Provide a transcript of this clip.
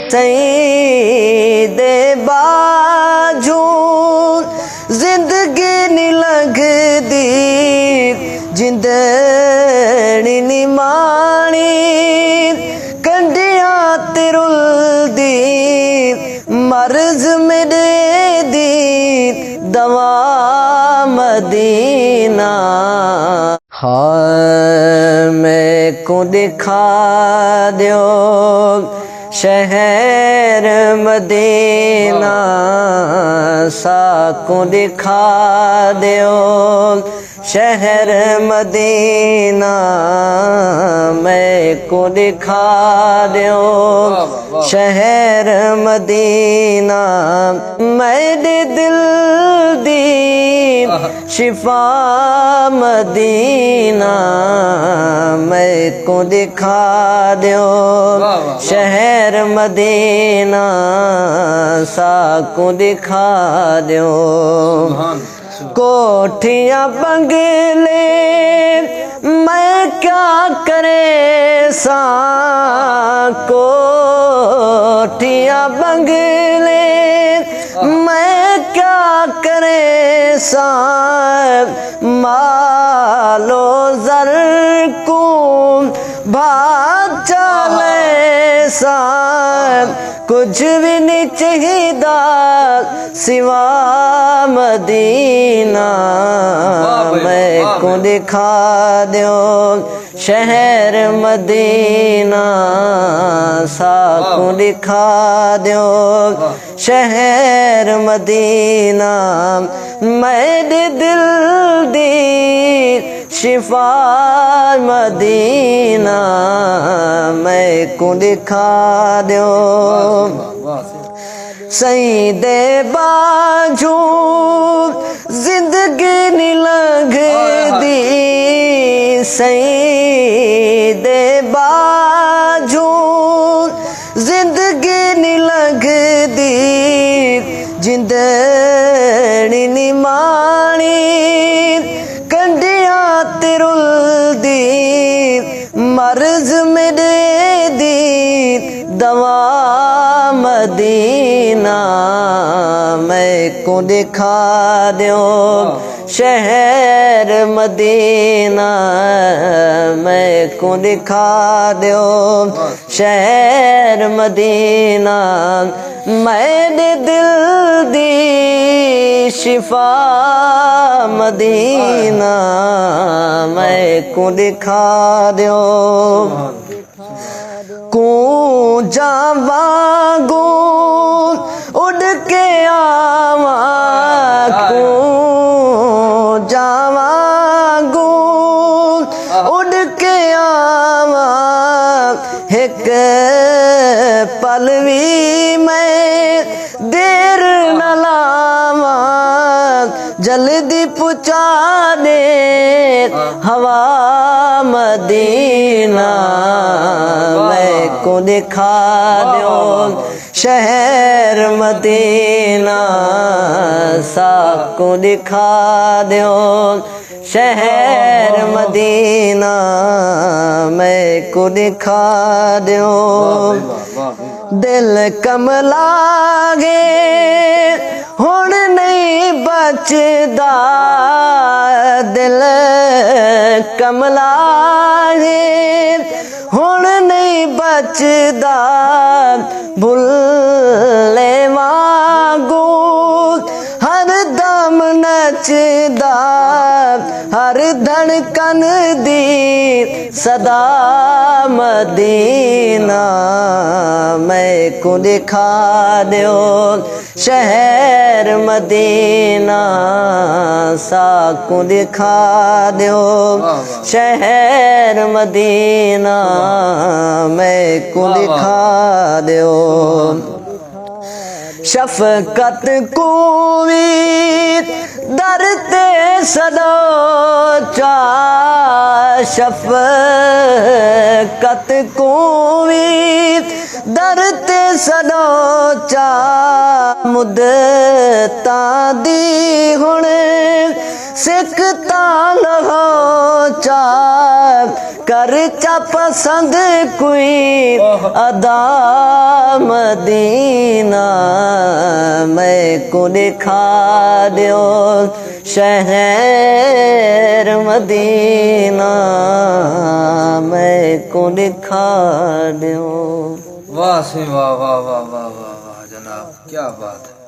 सही दे बाजू जिंदगी नहीं लगदी जिंदड़ी नी मानी कंडिया ते रुलदी मर्ज मेरे दी दवा मदीना हाँ मैं को दिखा दो शहर मदीना सा को दिखा दो शहर मदीना मैं को दिखा दो शहर मदीना मेरे दिल दी शिफा मदीना मैं को दिखा दो शहर मदीना सा को दिखा दो कोठियां बंगले मैं क्या करे सा कोठियां बंगले मैं क्या करे सा मालो जर को भाग चले सा कुछ भी नहीं चाहिदा सिवा मदीना मैं को दिखा दो शहर मदीना सा को दिखा दो शहर मदीना मेरे दिल दी शिफा मदीना मैं को दिखा दो सही दे बाजू जिंदगी नहीं लगदी सही दे बाजू जिंदगी नहीं लगदी जिंदड़ी नी मानी कंडिया ते रुलदी मर्ज मेरे दी दवा मदीना मैं को दिखा दो शहर मदीना मैं को दिखा दो शहर मदीना मेरे दिल दी शिफा मदीना मैं को दिखा दो को जावांगू उड़ के आवा को जावांगू उड़ के आवा एक पल भी मैं देर न लावा जल्दी पुचा दे हवा मदीना मैं को दिखा दो शहर मदीना सा को दिखा दो शहर मदीना मैं को दिखा दो दिल कमला गे हुण नहीं बचदा दिल कमला गे हुण नहीं बचदा भुल्ले वांगू हर दम नचदा हर धड़कन दी सदा मदीना मैं को दिखा दो शहर मदीना सा को दिखा दो शहर मदीना मैं को दिखा दो शफकत को दर ते सदोचा शफकत को दर ते सदोचा मुद्दता दी हुण सिख तान हो चा कर चा पसंद कोई अदा मदीना मैं को दिखा दियो शहर मदीना मैं को दिखा दियो। वाह से वाह वाह वाह वाह वाह वाह जनाब, क्या बात है।